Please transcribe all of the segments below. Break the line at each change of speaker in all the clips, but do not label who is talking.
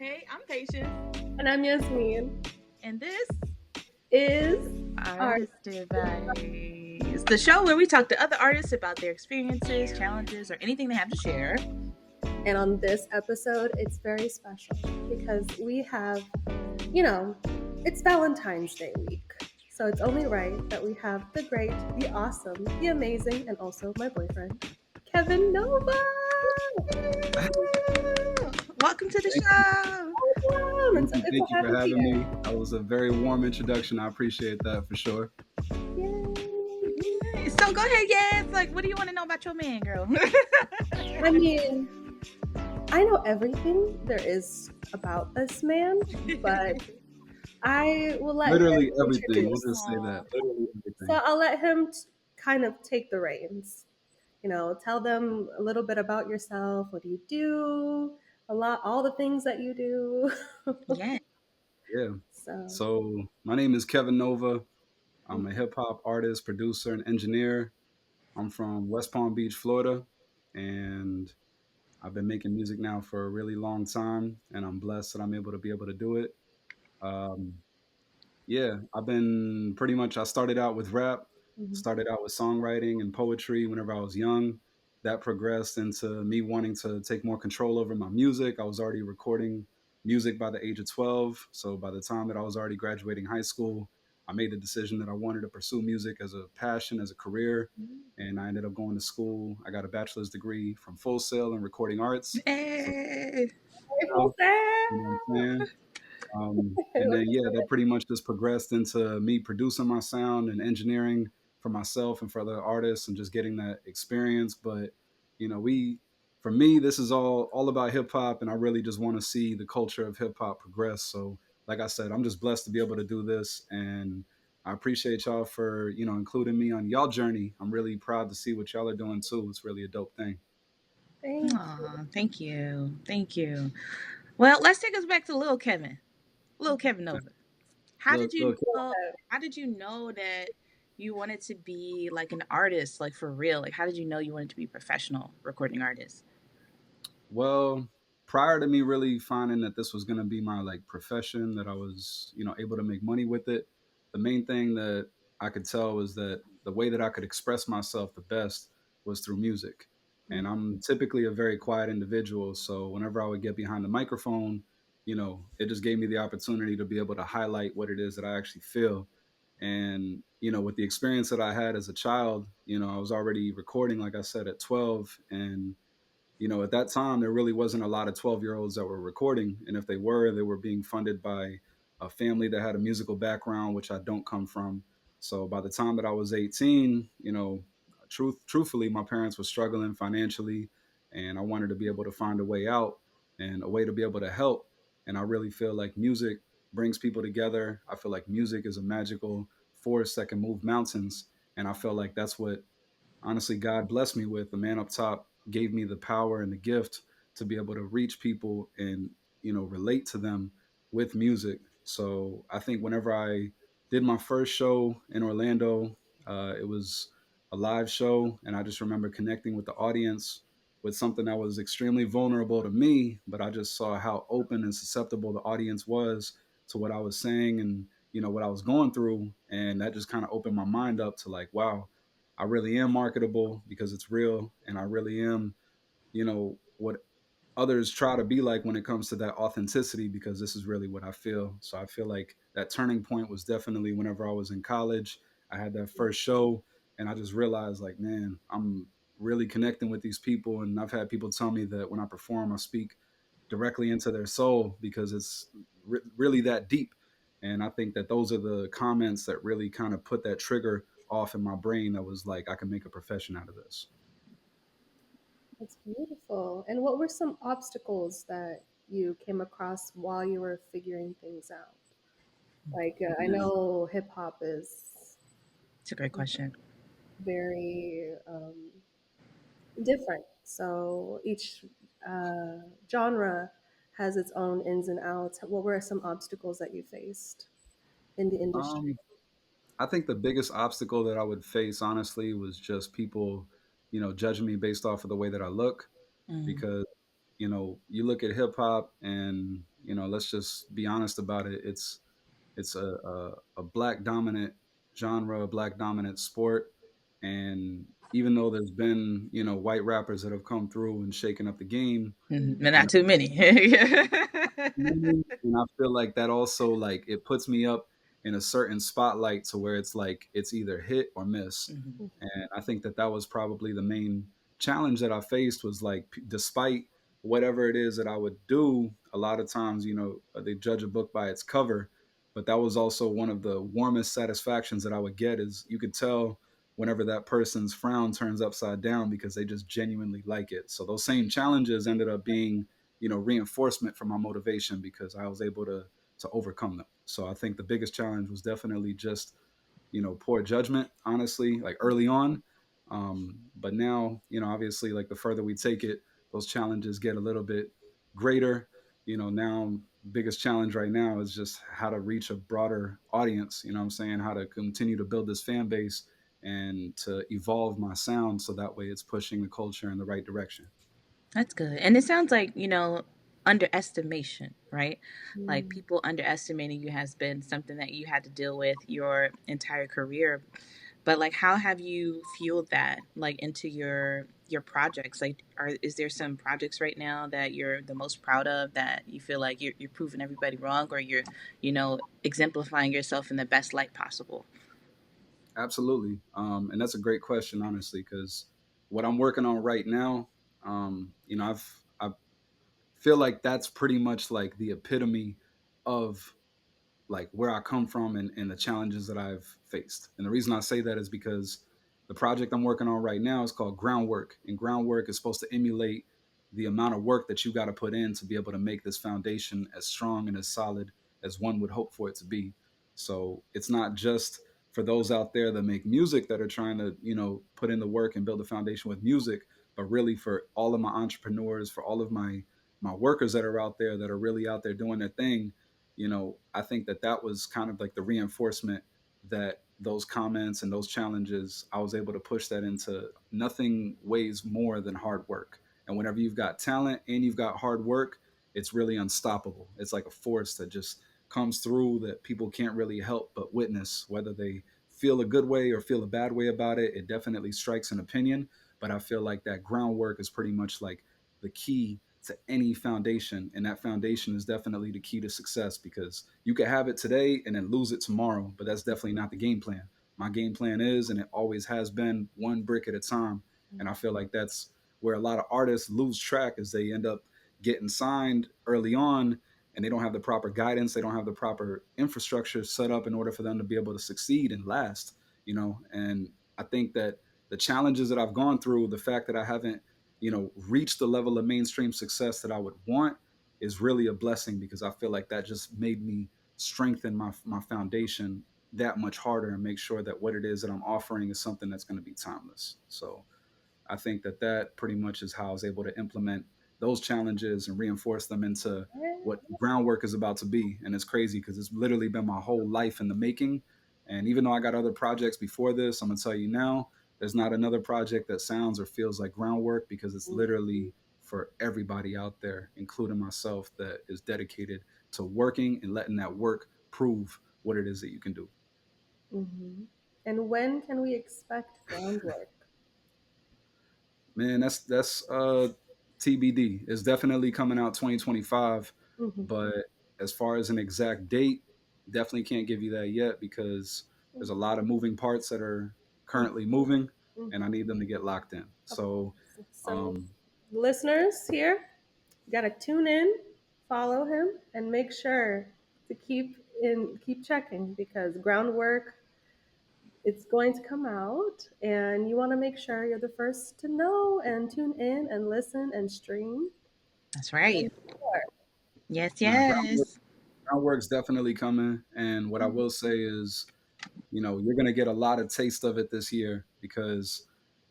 Hey, I'm Patience,
And I'm Yasmeen.
and this
Is our
Artist Advice, the show where we talk to other artists about their experiences, challenges, or anything they have to share.
and on this episode, it's very special because we have, it's Valentine's Day week. So it's only right that we have the great, the awesome, the amazing, and also my boyfriend, Kevin Nova.
Welcome to the
Thank
show.
Welcome.
thank you.
It's
Thank
a
you for
happy
having
here.
me. That was a very warm introduction. I appreciate that for sure.
Yay.
So go ahead, yes. Like, what do you want to know about your man, girl?
I mean, I know everything there is about this man, but I will let him
Literally everything. We'll
introduce.
just say that. Literally
So
everything.
I'll let him kind of take the reins. Tell them a little bit about yourself. What do you do? All the things that you do.
Yeah.
Yeah.
So,
So my name is Kevin Nova. I'm a hip hop artist, producer, and engineer. I'm from West Palm Beach, Florida, and I've been making music now for a really long time, and I'm blessed that I'm able to do it. Um, Yeah, I've been pretty much. I started out with rap,
mhm.
started out with songwriting and poetry whenever I was young. That progressed into me wanting to take more control over my music. I was already recording music by the age of 12. So by the time that I was already graduating high school, I made the decision that I wanted to pursue music as a passion, as a career. And I ended up going to school. I got a bachelor's degree from Full Sail in recording arts. So,
Hey.
Grateful
you know what I'm
Sam!
saying? And then yeah, that pretty much just progressed into me producing my sound and engineering for myself and for other artists and just getting that experience. But for me, this is all about hip hop, and I really just want to see the culture of hip hop progress. So, like I said, I'm just blessed to be able to do this, and I appreciate y'all for including me on y'all journey. I'm really proud to see what y'all are doing too. It's really a dope thing.
Thank you.
Aw, thank you. Thank you. Well, let's take us back to little Kevin. Little Kevin Nova. How did you
Look,
know how did you know that you wanted to be like an artist, like for real? Like how did you know you wanted to be a professional recording artist?
well, prior to me really finding that this was going to be my like profession, that I was, able to make money with it, the main thing that I could tell was that the way that I could express myself the best was through music. And I'm typically a very quiet individual, so whenever I would get behind the microphone, it just gave me the opportunity to be able to highlight what it is that I actually feel. And, with the experience that I had as a child, I was already recording, like I said, at 12. And at that time, there really wasn't a lot of 12-year-olds that were recording. And if they were being funded by a family that had a musical background, which I don't come from. So by the time that I was 18, truthfully, my parents were struggling financially, and I wanted to be able to find a way out and a way to be able to help. And I really feel like music brings people together. I feel like music is a magical force that can move mountains. And I feel like that's what honestly God blessed me with. The man up top gave me the power and the gift to be able to reach people and relate to them with music. So I think whenever I did my first show in Orlando, it was a live show, and I just remember connecting with the audience with something that was extremely vulnerable to me, but I just saw how open and susceptible the audience was to what I was saying and what I was going through, and that just kind of opened my mind up to like, wow, I really am marketable because it's real, and I really am, what others try to be like when it comes to that authenticity, because this is really what I feel. So I feel like that turning point was definitely whenever I was in college. I had that first show, and I just realized like, man, I'm really connecting with these people. And I've had people tell me that when I perform, I speak directly into their soul because it's really that deep. And I think that those are the comments that really kind of put that trigger off in my brain that was like, I can make a profession out of this.
That's beautiful. And what were some obstacles that you came across while you were figuring things out? Like, I
Yeah.
know hip hop is
It's a great question.
very different. So each genre has its own ins and outs. What were some obstacles that you faced in the industry?
Um, I think the biggest obstacle that I would face, honestly, was just people, judging me based off of the way that I look.
Mm,
Because, you look at hip hop, and let's just be honest about it. It's a black dominant genre, a black dominant sport, and even though there's been white rappers that have come through and shaken up the game,
But
you
not too many.
and I feel like that also, like, it puts me up in a certain spotlight to where it's like it's either hit or miss.
Mhm.
And I think that that was probably the main challenge that I faced, was like, despite whatever it is that I would do, a lot of times, they judge a book by its cover. But that was also one of the warmest satisfactions that I would get, is you could tell whenever that person's frown turns upside down because they just genuinely like it. So those same challenges ended up being, reinforcement for my motivation, because I was able to overcome them. So I think the biggest challenge was definitely just, poor judgment, honestly, like early on. But now, obviously, like, the further we take it, those challenges get a little bit greater. Now, biggest challenge right now is just how to reach a broader audience. You know what I'm saying? How to continue to build this fan base and to evolve my sound so that way it's pushing the culture in the right direction.
That's good. And it sounds like, underestimation, right? Like
Mm.
people underestimating you has been something that you had to deal with your entire career. But like how have you fueled that like into your projects? Like is there some projects right now that you're the most proud of, that you feel like you're proving everybody wrong, or you're, exemplifying yourself in the best light possible?
Absolutely. And that's a great question, honestly, because what I'm working on right now, I feel like that's pretty much like the epitome of like where I come from, and the challenges that I've faced. And the reason I say that is because the project I'm working on right now is called Groundwork. And Groundwork is supposed to emulate the amount of work that you got to put in to be able to make this foundation as strong and as solid as one would hope for it to be. So it's not just for those out there that make music that are trying to, put in the work and build a foundation with music, but really for all of my entrepreneurs, for all of my workers that are out there, that are really out there doing their thing. I think that that was kind of like the reinforcement, that those comments and those challenges, I was able to push that into nothing weighs more than hard work. And whenever you've got talent and you've got hard work, it's really unstoppable. It's like a force that just comes through that people can't really help but witness, whether they feel a good way or feel a bad way about it. It definitely strikes an opinion. But I feel like that groundwork is pretty much like the key to any foundation, and that foundation is definitely the key to success, because you could have it today and then lose it tomorrow, but that's definitely not the game plan. My game plan is, and it always has been, one brick at a time. And I feel like that's where a lot of artists lose track, is they end up getting signed early on, and they don't have the proper guidance, they don't have the proper infrastructure set up in order for them to be able to succeed and last. And I think that the challenges that I've gone through, the fact that I haven't reach the level of mainstream success that I would want, is really a blessing, because I feel like that just made me strengthen my foundation that much harder, and make sure that what it is that I'm offering is something that's going to be timeless. So I think that that pretty much is how I was able to implement those challenges and reinforce them into what Groundwork is about to be. And it's crazy because it's literally been my whole life in the making. And even though I got other projects before this, I'm gonna tell you now, there's not another project that sounds or feels like Groundwork, because it's literally for everybody out there, including myself, that is dedicated to working and letting that work prove what it is that you can do.
Mm-hmm. And when can we expect groundwork?
Man, that's TBD. It's definitely coming out 2025,
Mm-hmm.
but as far as an exact date, definitely can't give you that yet, because there's a lot of moving parts that are currently moving, and I
Mm-hmm.
need them to get locked in.
Of
So,
course. So,
um,
listeners here, you gotta tune in, follow him, and make sure to keep checking, because groundwork, it's going to come out, and you want to make sure you're the first to know and tune in and listen and stream
That's
and
right.
support.
Yes,
nah,
yes.
Groundwork's definitely coming, and what I will say is, you're gonna get a lot of taste of it this year, because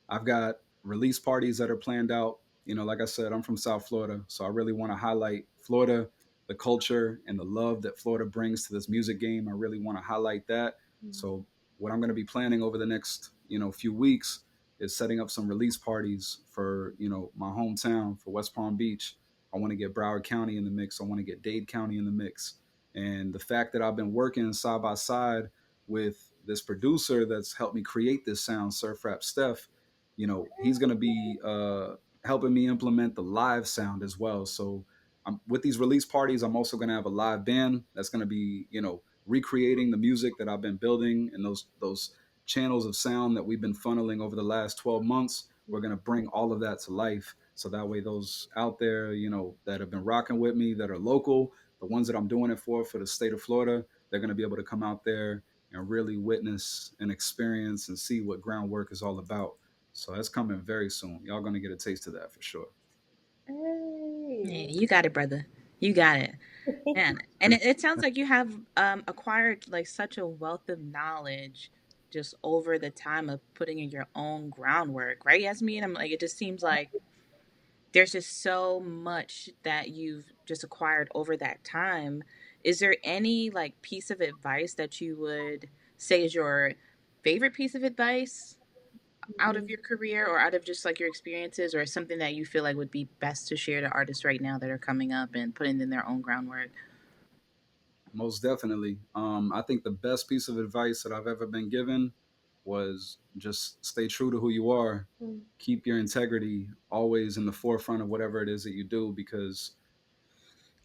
I've got release parties that are planned out. Like I said, I'm from South Florida, so I really want to highlight Florida, the culture and the love that Florida brings to this music game. I really want to highlight that. So what I'm going to be planning over the next, few weeks, is setting up some release parties for, my hometown, for West Palm Beach. I want to get Broward County in the mix. I want to get Dade County in the mix. And the fact that I've been working side by side with this producer that's helped me create this sound, Surf Rap Steph, he's going to be helping me implement the live sound as well. So with these release parties, I'm also going to have a live band that's going to be, recreating the music that I've been building and those channels of sound that we've been funneling over the last 12 months. We're going to bring all of that to life. So that way, those out there, that have been rocking with me, that are local, the ones that I'm doing it for the state of Florida, they're going to be able to come out there and really witness and experience and see what Groundwork is all about. So that's coming very soon. Y'all going to get a taste of that for sure.
Yeah,
Hey.
you got it, brother. You got it. And it sounds like you have acquired like such a wealth of knowledge just over the time of putting in your own groundwork, right, Yasmin? I'm like, it just seems like there's just so much that you've just acquired over that time. Is there any like piece of advice that you would say is your favorite piece of advice out of
Mhm.
your career or out of just like your experiences, or something that you feel like would be best to share to artists right now that are coming up and putting in their own groundwork?
Most definitely. I think the best piece of advice that I've ever been given was just stay true to who you are.
Mm.
Keep your integrity always in the forefront of whatever it is that you do, because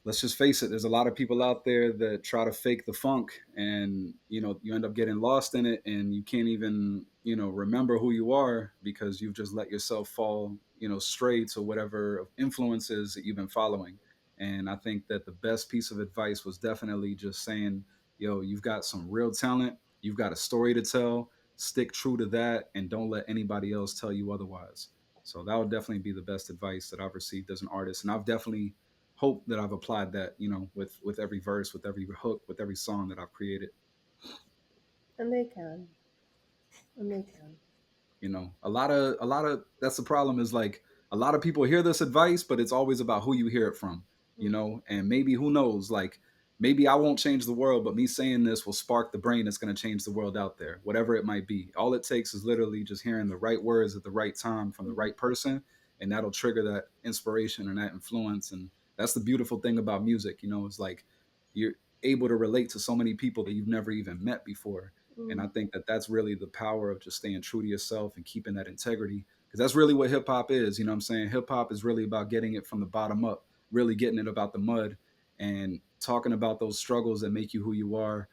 let's just face it, there's a lot of people out there that try to fake the funk, and you end up getting lost in it, and you can't even remember who you are because you've just let yourself fall stray to whatever influences that you've been following. And I think that the best piece of advice was definitely just saying, yo, you've got some real talent, you've got a story to tell, stick true to that, and don't let anybody else tell you otherwise. So that would definitely be the best advice that I've received as an artist, and I've definitely hope that I've applied that, with every verse, with every hook, with every song that I've created.
And they can. And they can.
A lot of that's the problem, is like a lot of people hear this advice, but it's always about who you hear it from.
Mm.
And maybe, who knows, like maybe I won't change the world, but me saying this will spark the brain that's going to change the world out there, whatever it might be. All it takes is literally just hearing the right words at the right time from the
Mhm.
right person, and that'll trigger that inspiration and that influence. And that's the beautiful thing about music. It's like you're able to relate to so many people that you've never even met before. And I
Mm.
think that that's really the power of just staying true to yourself and keeping that integrity, because that's really what hip hop is. You know what I'm saying? Hip hop is really about getting it from the bottom up, really getting it about the mud, and talking about those struggles that make you who you are,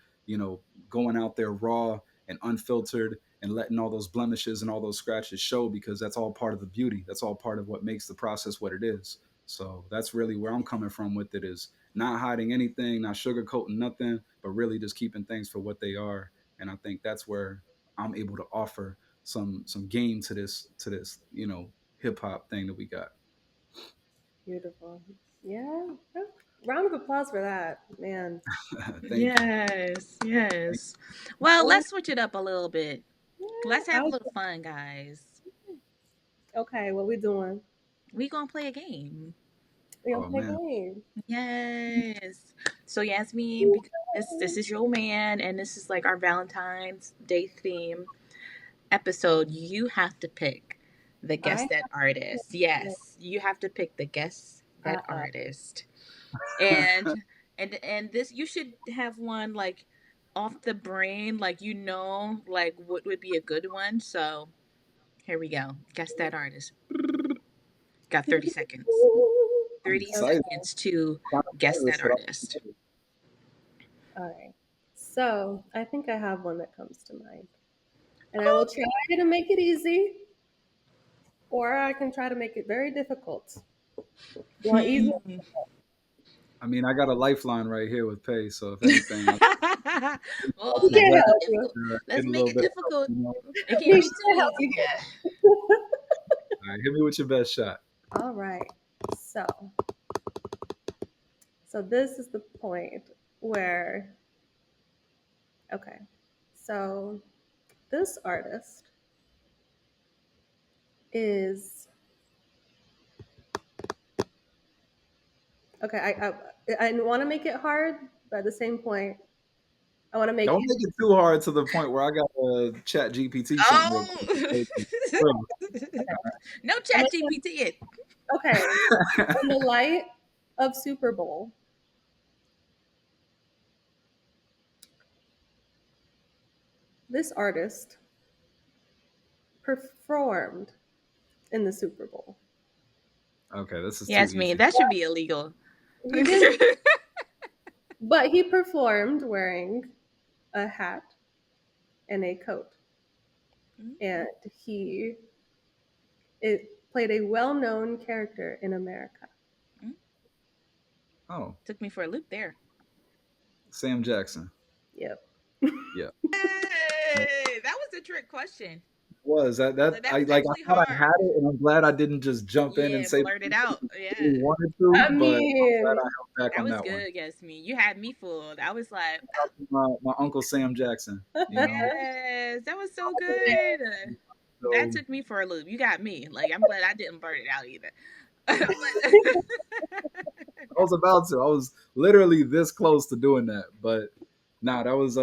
going out there raw and unfiltered and letting all those blemishes and all those scratches show, because that's all part of the beauty. That's all part of what makes the process what it is. So that's really where I'm coming from with it, is not hiding anything, not sugarcoating nothing, but really just keeping things for what they are. And I think that's where I'm able to offer some game to this hip hop thing that we got.
Beautiful. Yeah. Round of applause for that, man.
Thank you.
Yes,
Thank
yes. Well,
Oh,
let's switch it up a little bit. Let's
yeah.
have a little fun, guys.
Okay, what we doing?
We gonna play a game.
We
you.
gonna
Oh
play
man.
games.
Yes. So Yasmin, this is your man, and this is like our Valentine's Day theme episode. You have to pick the
I
guest that
have
artist.
to.
Yes, you have to pick the guest that
Uh,
artist. And and this, you should have one like off the brain, like like what would be a good one. So here we go. Guess that artist. Got 30 seconds.
I'm
30
okay.
excited.
seconds to
I'm
guess that
nervous, but
artist.
All right. So I think I have one that comes to mind, and I will try to make it easy, or I can try to make it very difficult. You want easy?
Hmm.
I mean, I got a lifeline right here with Pay, so if anything, I'll
Well,
We
be
let's
glad
can't
make it
help
to
you.
difficult. Let's
get a
make
little
it
bit of help.
difficult. It can't
We
be too
can't help
easy
you.
here.
All right, hit me with your best shot.
All right. So, so this is the point where, okay. So this artist is okay. I want to make it hard, but at the same point, I want to make
Don't make it too hard to the point where I got to chat GPT something real quick.
Oh,
Real.
okay.
no
I'm
chat
gonna,
GPT it.
okay. On the light. of Super Bowl, this artist performed in the Super Bowl.
Okay, this is too
Yasmeen,
easy.
that should be illegal.
He didn't, but he performed wearing a hat and a coat, and he played a well-known character in America.
Oh,
Took me for a loop there.
Sam Jackson.
Yep.
Yeah.
Hey, that was a trick question.
Was that
Like, that
I
was
like I
actually
thought I
hard.
had it, and I'm glad I didn't just jump in and
Yeah,
say
blurt it
the
out.
I
Yeah,
really wanted to,
I
but I'm glad
mean,
I held back
that
on
was
that one.
good, Yasmeen. You had me fooled. I was like,
My uncle Sam Jackson, you know.
yes, that was so good. That
So
took me for a loop. You got me. Like, I'm glad I didn't blurt it out either. But
I was about to. I was literally this close to doing that, but nah, that was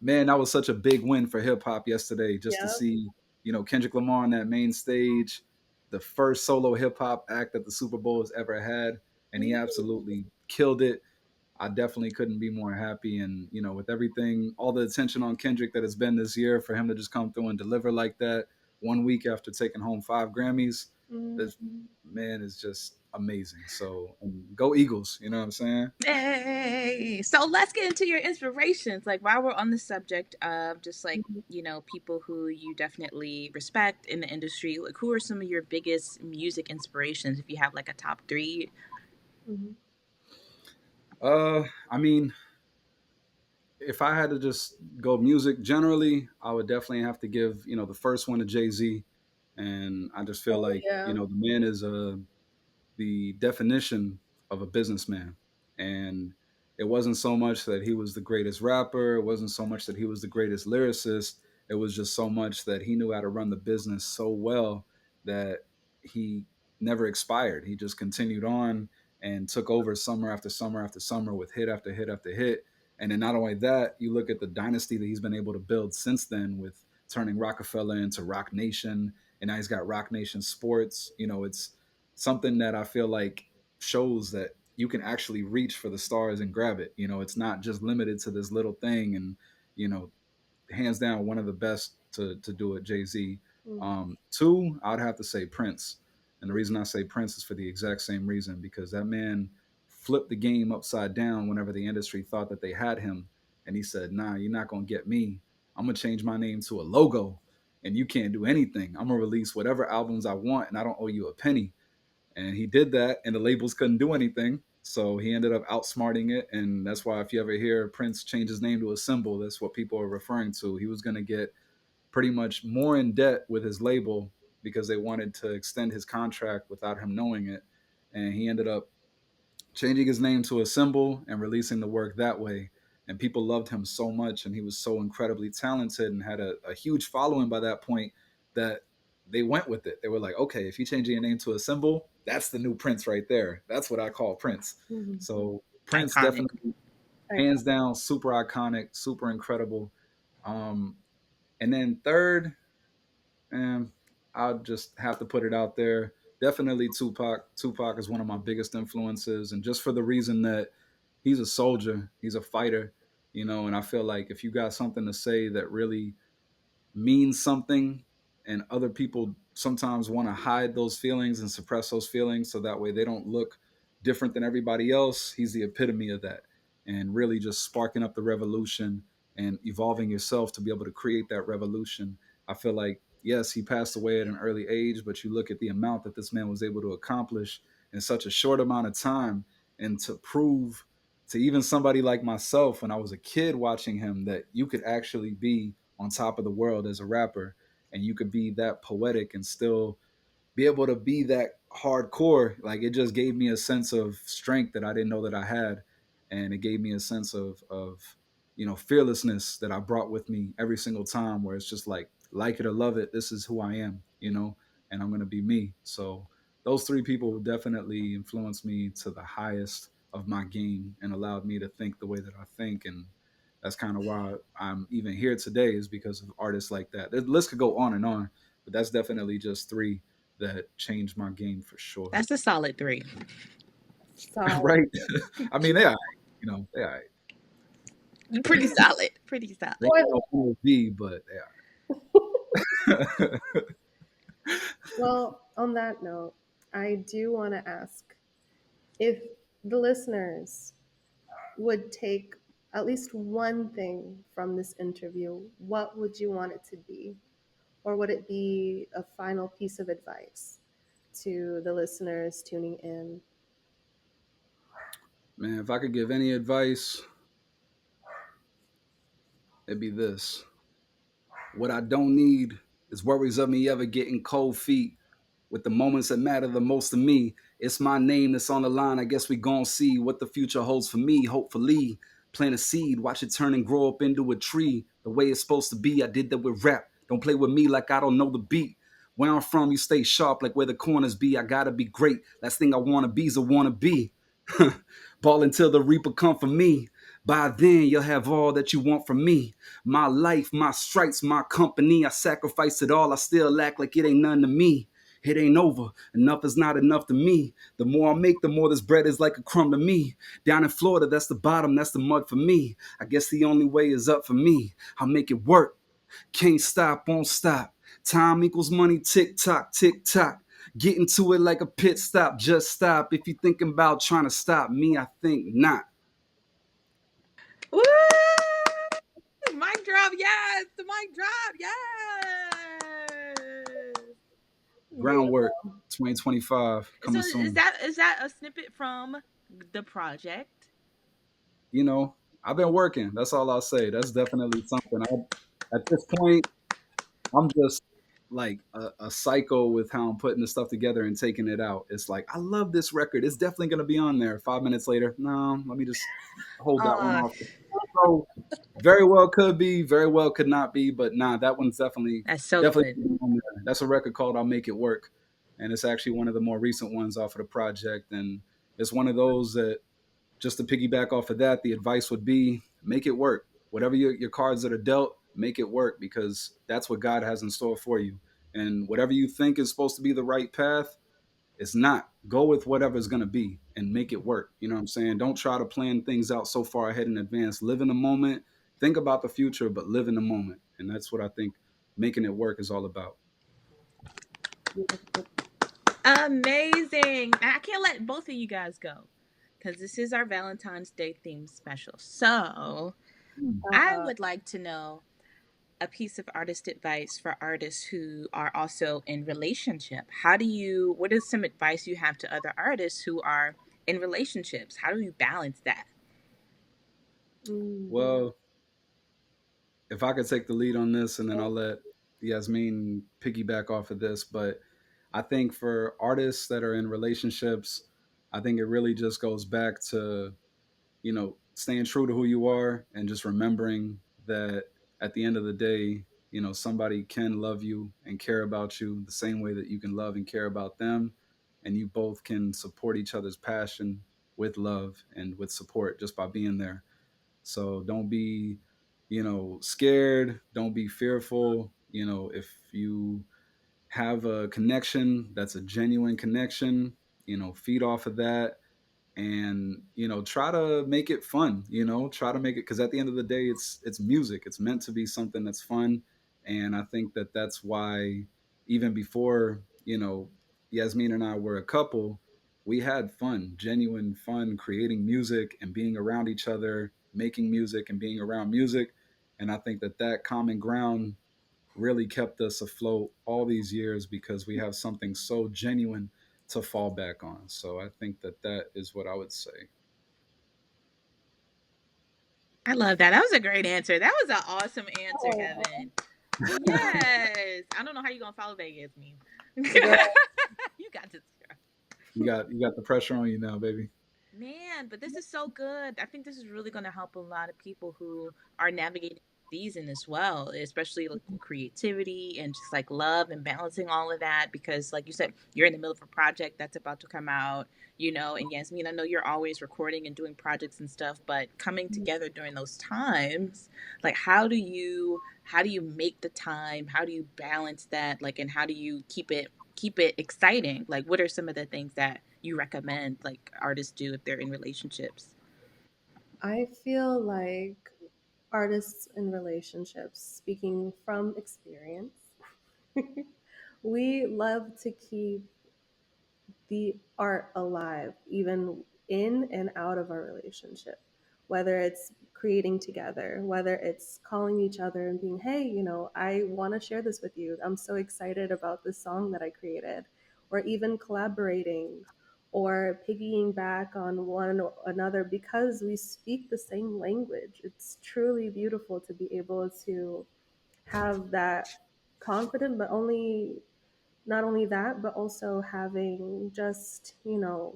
man, that was such a big win for hip hop yesterday. Just to
yep.
see, Kendrick Lamar on that main stage, the first solo hip hop act that the Super Bowl has ever had, and he absolutely killed it. I definitely couldn't be more happy. And, with everything, all the attention on Kendrick that has been this year, for him to just come through and deliver like that 1 week after taking home 5 Grammys, this
Mhm.
man is just amazing. So go Eagles, you know what I'm saying?
hey, so let's get into your inspirations. Like, while we're on the subject of just like,
Mhm.
people who you definitely respect in the industry, like, who are some of your biggest music inspirations? If you have like a top three.
Mhm.
I mean, if I had to just go music generally, I would definitely have to give, the first one to Jay-Z. And I just feel
Oh
like,
yeah.
the man is the definition of a businessman. And it wasn't so much that he was the greatest rapper, it wasn't so much that he was the greatest lyricist. It was just so much that he knew how to run the business so well that he never expired. He just continued on and took over summer after summer after summer with hit after hit after hit. And then not only that, you look at the dynasty that he's been able to build since then with turning Rockefeller into Rock Nation, and now he's got Rock Nation Sports. It's something that I feel like shows that you can actually reach for the stars and grab it. It's not just limited to this little thing. And you know, hands down, one of the best to do it, Jay Z.
Mhm.
Two, I'd have to say Prince, and the reason I say Prince is for the exact same reason, because that man flipped the game upside down whenever the industry thought that they had him, and he said, "Nah, you're not gonna get me. I'm gonna change my name to a logo, and you can't do anything. I'm gonna release whatever albums I want, and I don't owe you a penny." And he did that, and the labels couldn't do anything. So he ended up outsmarting it. And that's why if you ever hear Prince change his name to a symbol, that's what people are referring to. He was going to get pretty much more in debt with his label because they wanted to extend his contract without him knowing it. And he ended up changing his name to a symbol and releasing the work that way. And people loved him so much, and he was so incredibly talented and had a huge following by that point that they went with it. They were like, okay, if you change your name to a symbol, that's the new Prince right there. That's what I call Prince.
Mhm.
So Prince
Iconic.
definitely, hands
Iconic.
down, super iconic, super incredible. Um, and then third, and I'll just have to put it out there. Definitely Tupac. Tupac is one of my biggest influences, and just for the reason that he's a soldier, he's a fighter, and I feel like if you got something to say that really means something, and other people sometimes want to hide those feelings and suppress those feelings so that way they don't look different than everybody else, he's the epitome of that. And really just sparking up the revolution and evolving yourself to be able to create that revolution. I feel like, yes, he passed away at an early age, but you look at the amount that this man was able to accomplish in such a short amount of time, and to prove to even somebody like myself when I was a kid watching him that you could actually be on top of the world as a rapper, and you could be that poetic and still be able to be that hardcore. Like, it just gave me a sense of strength that I didn't know that I had, and it gave me a sense of fearlessness that I brought with me every single time, where it's just like it or love it, this is who I am, and I'm going to be me. So those three people definitely influenced me to the highest of my game and allowed me to think the way that I think. And that's kind of why I'm even here today, is because of artists like that. The list could go on and on, but that's definitely just three that changed my game for sure.
That's a solid three.
Solid.
right? I mean, they all right. You know, they all right.
Pretty solid. Pretty
They
solid.
More
ain't no MLB, but they all right.
Well, on that note, I do want to ask if the listeners would take at least one thing from this interview, what would you want it to be? Or would it be a final piece of advice to the listeners tuning in?
Man, if I could give any advice, it'd be this. What I don't need is worries of me ever getting cold feet with the moments that matter the most to me. It's my name that's on the line. I guess we gon' see what the future holds for me. Hopefully, plant a seed, watch it turn and grow up into a tree the way it's supposed to be. I did that with rap. Don't play with me like I don't know the beat. Where I'm from, you stay sharp like where the corners be. I gotta be great. Last thing I wanna be is a wanna be. Ball until the reaper come for me. By then, you'll have all that you want from me. My life, my stripes, my company. I sacrificed it all. I still act like it ain't none to me. It ain't over. Enough is not enough to me. The more I make, the more this bread is like a crumb to me. Down in Florida, that's the bottom, that's the mud for me. I guess the only way is up for me. I'll make it work. Can't stop, won't stop. Time equals money, tick tock, tick tock. Get into it like a pit stop, just stop. If you're thinking about trying to stop me, I think not.
Woo! Mic drop, yes! The mic drop, yes!
Groundwork 2025
So
coming soon.
is that a snippet from the project?
You know, I've been working. That's all I'll say. That's definitely something. At this point, I'm just like a psycho with how I'm putting the stuff together and taking it out. It's like, I love this record. It's definitely going to be on there. 5 minutes later, no, let me just hold that one
Uh,
off. So very well could be, very well could not be, but nah, that one's definitely,
that's so
definitely
good.
on there. That's a record called I'll Make It Work. And it's actually one of the more recent ones off of the project. And it's one of those that, just to piggyback off of that, the advice would be make it work. Whatever your cards that are dealt, make it work because that's what God has in store for you. And whatever you think is supposed to be the right path, it's not. Go with whatever's going to be and make it work. You know what I'm saying? Don't try to plan things out so far ahead in advance. Live in the moment. Think about the future, but live in the moment. And that's what I think making it work is all about.
Amazing. I can't let both of you guys go because this is our Valentine's Day themed special. So I
Uh,
would like to know a piece of artist advice for artists who are also in relationship. What is some advice you have to other artists who are in relationships? How do you balance that?
mm,
Well, if I could take the lead on this and then I'll let Yasmeen piggyback off of this, but I think for artists that are in relationships, I think it really just goes back to, staying true to who you are and just remembering that at the end of the day, somebody can love you and care about you the same way that you can love and care about them. And you both can support each other's passion with love and with support just by being there. So don't be, scared. Don't be fearful. If you have a connection that's a genuine connection, feed off of that and try to make it fun, try to make it, because at the end of the day it's music. It's meant to be something that's fun. And I think that that's why even before Yasmin and I were a couple, we had fun, genuine fun, creating music and being around each other, making music and being around music. And I think that that common ground really kept us afloat all these years because we have something so genuine to fall back on. So I think that that is what I would say.
I love that. That was a great answer. That was an awesome answer,
oh,
Kevin. Yes. I don't know how you're gonna follow that, Yasmin.
girl,
You got this, girl.
You got the pressure on you now, baby.
Man, but this is so good. I think this is really going to help a lot of people who are navigating the season as well, especially like creativity and just like love and balancing all of that. Because, like you said, you're in the middle of a project that's about to come out, and Yasmin, I know you're always recording and doing projects and stuff, but coming together during those times, like how do you make the time? How do you balance that? Like, and how do you keep it exciting? Like, what are some of the things that you recommend like artists do if they're in relationships?
I feel like artists in relationships, speaking from experience, we love to keep the art alive, even in and out of our relationship. Whether it's creating together, whether it's calling each other and being, hey, I want to share this with you. I'm so excited about this song that I created, or even collaborating or piggying back on one another because we speak the same language. It's truly beautiful to be able to have that confident, but only not only that, but also having just, your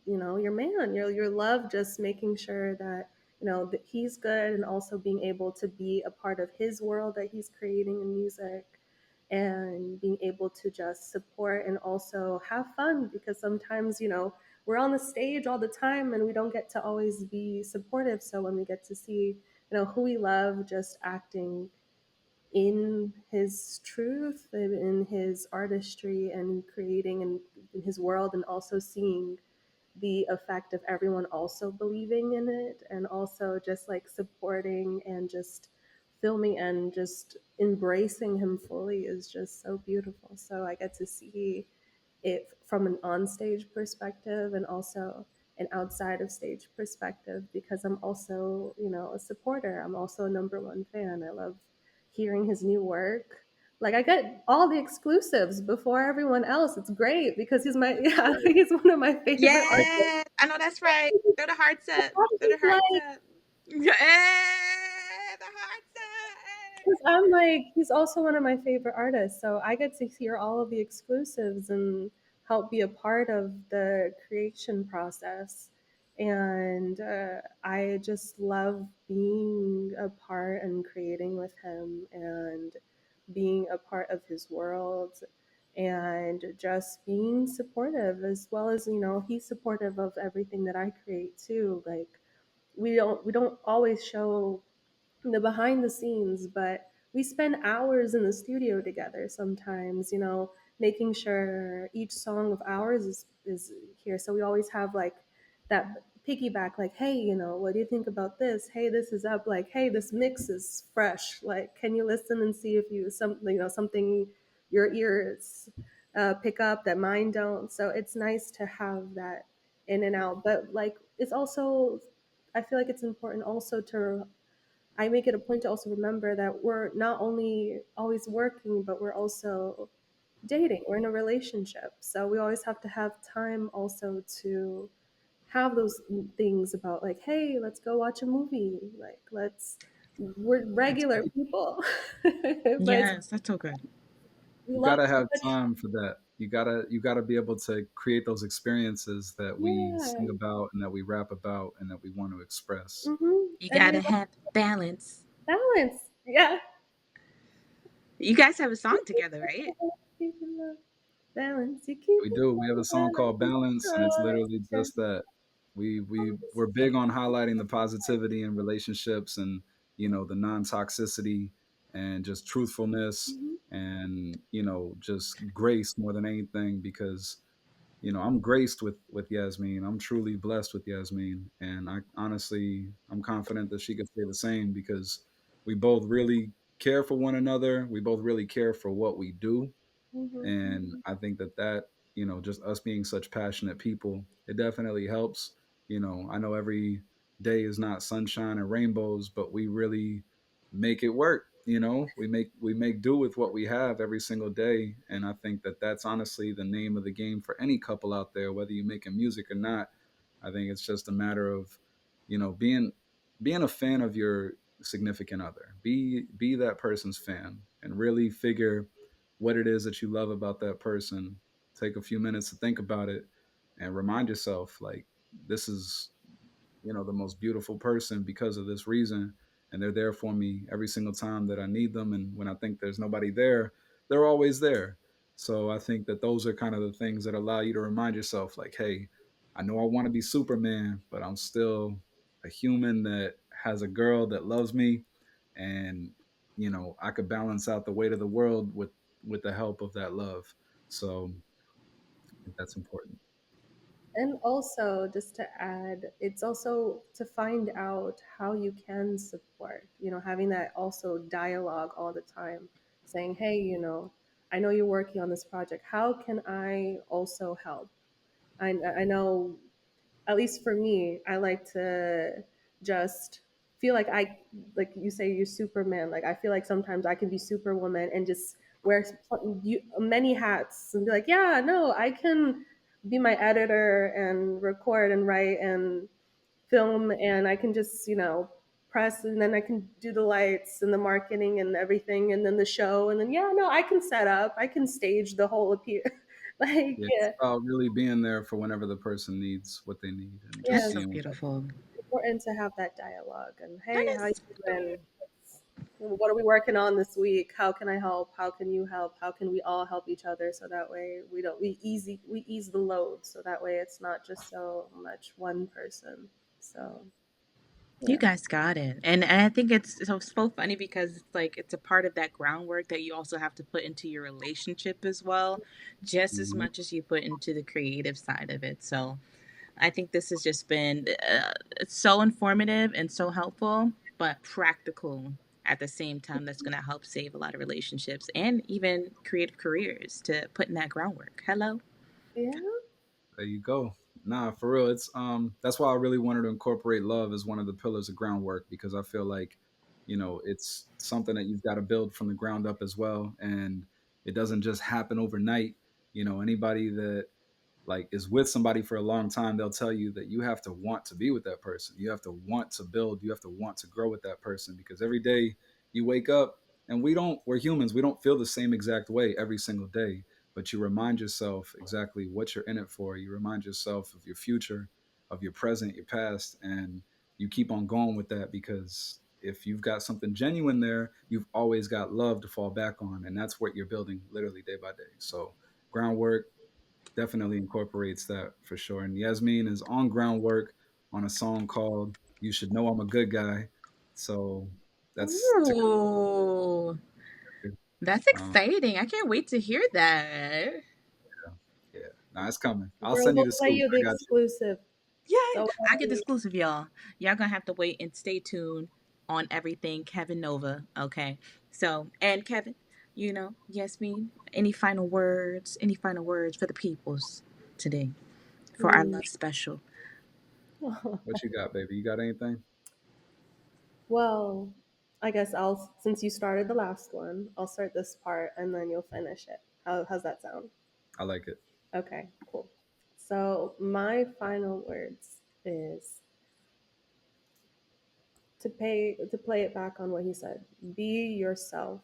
man, your love, just making sure that, that he's good, and also being able to be a part of his world that he's creating in music, and being able to just support and also have fun, because sometimes, we're on the stage all the time and we don't get to always be supportive. So when we get to see, who we love just acting in his truth and in his artistry and creating in his world, and also seeing the effect of everyone also believing in it, and also just like supporting and just filming and just embracing him fully is just so beautiful. So I get to see it from an onstage perspective, and also an outside of stage perspective, because I'm also, a supporter. I'm also a number one fan. I love hearing his new work. Like, I get all the exclusives before everyone else. It's great because he's my yeah, he's one of my favorite artists.
Yes, I know that's right. Throw the hearts up. Throw the
Like,
hearts up. Yeah, the hearts
because I'm like, he's also one of my favorite artists. So I get to hear all of the exclusives and help be a part of the creation process. And I just love being a part and creating with him, and being a part of his world, and just being supportive, as well as, he's supportive of everything that I create too. Like, we don't always show the behind the scenes, but we spend hours in the studio together sometimes, making sure each song of ours is here. So we always have like that piggyback, like, hey, what do you think about this? Hey, this is up. Like, hey, this mix is fresh. Like, can you listen and see if something your ears pick up that mine don't? So it's nice to have that in and out. But like, it's also, I feel like it's important also to, I make it a point to also remember that we're not only always working, but we're also dating. We're in a relationship. So we always have to have time also to have those things about, like, hey, let's go watch a movie. Like, we're
That's
regular
good.
people. But
Yes, that's so good.
we
You
love
gotta
so
have
much.
time for that. You gotta be able to create those experiences that we
Yeah.
sing about and that we rap about and that we want to express.
You
And we
gotta
love
have balance.
balance. Yeah.
You guys have a song together, right?
Balance. You keep
We
it
do. We have a song called
balance.
Balance, and it's
Oh,
literally
that's
just that. We're big on highlighting the positivity in relationships, and the non-toxicity, and just truthfulness,
good.
and just grace more than anything, because I'm graced with Yasmeen. I'm truly blessed with Yasmeen, and I honestly, I'm confident that she could say the same, because we both really care for one another. We both really care for what we do, and
Mhm.
I think that just us being such passionate people, it definitely helps. I know every day is not sunshine and rainbows, but we really make it work. We make do with what we have every single day, and I think that that's honestly the name of the game for any couple out there, whether you're making music or not. I think it's just a matter of being a fan of your significant other. Be that person's fan, and really figure what it is that you love about that person. Take a few minutes to think about it, and remind yourself, like, this is the most beautiful person because of this reason, and they're there for me every single time that I need them, and when I think there's nobody there, they're always there. So I think that those are kind of the things that allow you to remind yourself, like, hey, I know I want to be Superman, but I'm still a human that has a girl that loves me, and I could balance out the weight of the world with the help of that love. So I think that's important.
And also, just to add, it's also to find out how you can support, having that also dialogue all the time, saying, hey, I know you're working on this project. How can I also help? I know, at least for me, I like to just feel like like you say, you're Superman. Like, I feel like sometimes I can be Superwoman and just wear many hats and be like, yeah, no, I can be my editor and record and write and film, and I can just, press, and then I can do the lights and the marketing and everything, and then the show, and then, yeah, no, I can set up, I can stage the whole appear. Like,
Yeah, it's
yeah,
about really being there for whenever the person needs what they need and just
That's
yes,
so
seeing what that.
beautiful.
important to have that dialogue. And
That
hey, how you
is.
doing? What are we working on this week? How can I help? How can you help? How can we all help each other, so that way we ease the load, so that way it's not just so much one person. So
You
yeah.
guys got it. And I think it's so funny because it's like it's a part of that groundwork that you also have to put into your relationship as well, just as
Mhm.
much as you put into the creative side of it. So I think this has just been it's so informative and so helpful, but practical at the same time. That's going to help save a lot of relationships and even creative careers to put in that groundwork. Hello.
Yeah.
There you go. Nah, for real. It's that's why I really wanted to incorporate love as one of the pillars of groundwork, because I feel like, it's something that you've got to build from the ground up as well. And it doesn't just happen overnight. Anybody that like is with somebody for a long time, they'll tell you that you have to want to be with that person. You have to want to build, you have to want to grow with that person, because every day you wake up, and we're humans, we don't feel the same exact way every single day, but you remind yourself exactly what you're in it for. You remind yourself of your future, of your present, your past, and you keep on going with that, because if you've got something genuine there, you've always got love to fall back on, and that's what you're building literally day by day. So groundwork definitely incorporates that for sure. And Yasmeen is on groundwork on a song called "You Should Know I'm a Good Guy." So that's to,
Ooh, that's
um,
exciting. I can't wait to hear that.
yeah, nah, it's coming. I'll
Girl,
send you
we'll
the
play
scoop.
you the
I got you.
exclusive.
Yeah,
Don't
I get
worry.
exclusive, y'all. Y'all gonna have to wait and stay tuned on everything Kevin Nova. Okay. So, and Kevin, yes, me. Any final words? Any final words for the peoples today for our
Hmm.
love special?
What you got, baby? You got anything?
Well, I guess since you started the last one, I'll start this part and then you'll finish it. How's that sound?
I like it.
Okay, cool. So my final words is to play it back on what he said. Be yourself.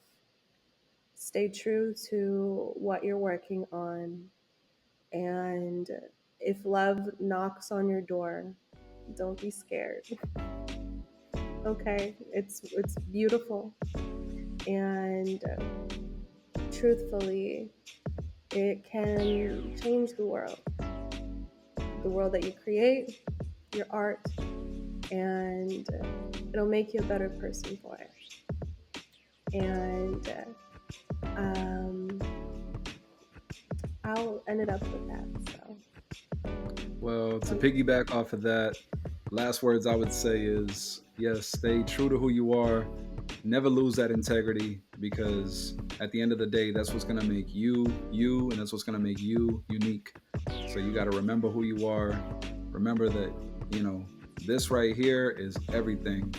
Stay true to what you're working on. And if love knocks on your door, don't be scared. Okay? It's beautiful. And truthfully, it can change the world that you create, your art, and it'll make you a better person for it. And um, I'll end it up with that. So,
Well, to
um,
piggyback off of that, last words I would say is yes, stay true to who you are. Never lose that integrity, because at the end of the day, that's what's going to make you you, and that's what's going to make you unique. So you got to remember who you are. Remember that, this right here is everything.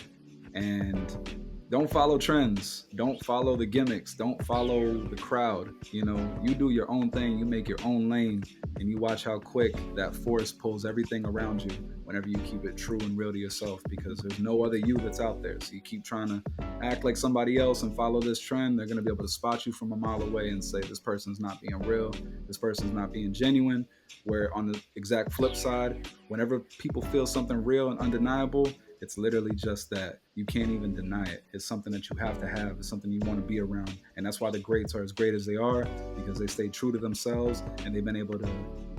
And don't follow trends. Don't follow the gimmicks. Don't follow the crowd. You do your own thing. You make your own lane, and you watch how quick that force pulls everything around you whenever you keep it true and real to yourself, because there's no other you that's out there. So you keep trying to act like somebody else and follow this trend, they're going to be able to spot you from a mile away and say, this person's not being real. This person's not being genuine. Where on the exact flip side, whenever people feel something real and undeniable, it's literally just that. You can't even deny it. It's something that you have to have. It's something you want to be around. And that's why the greats are as great as they are, because they stay true to themselves, and they've been able to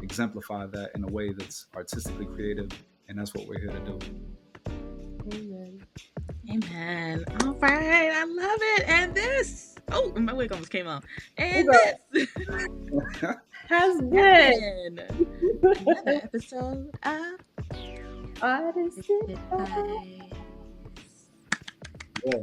exemplify that in a way that's artistically creative. And that's what we're here to do.
amen.
Amen. All right, I love it. And this. Oh, my wig almost came off.
Oh,
And
girl.
this.
has been
been another episode of
Artist
Advice.
Advice.
Yeah.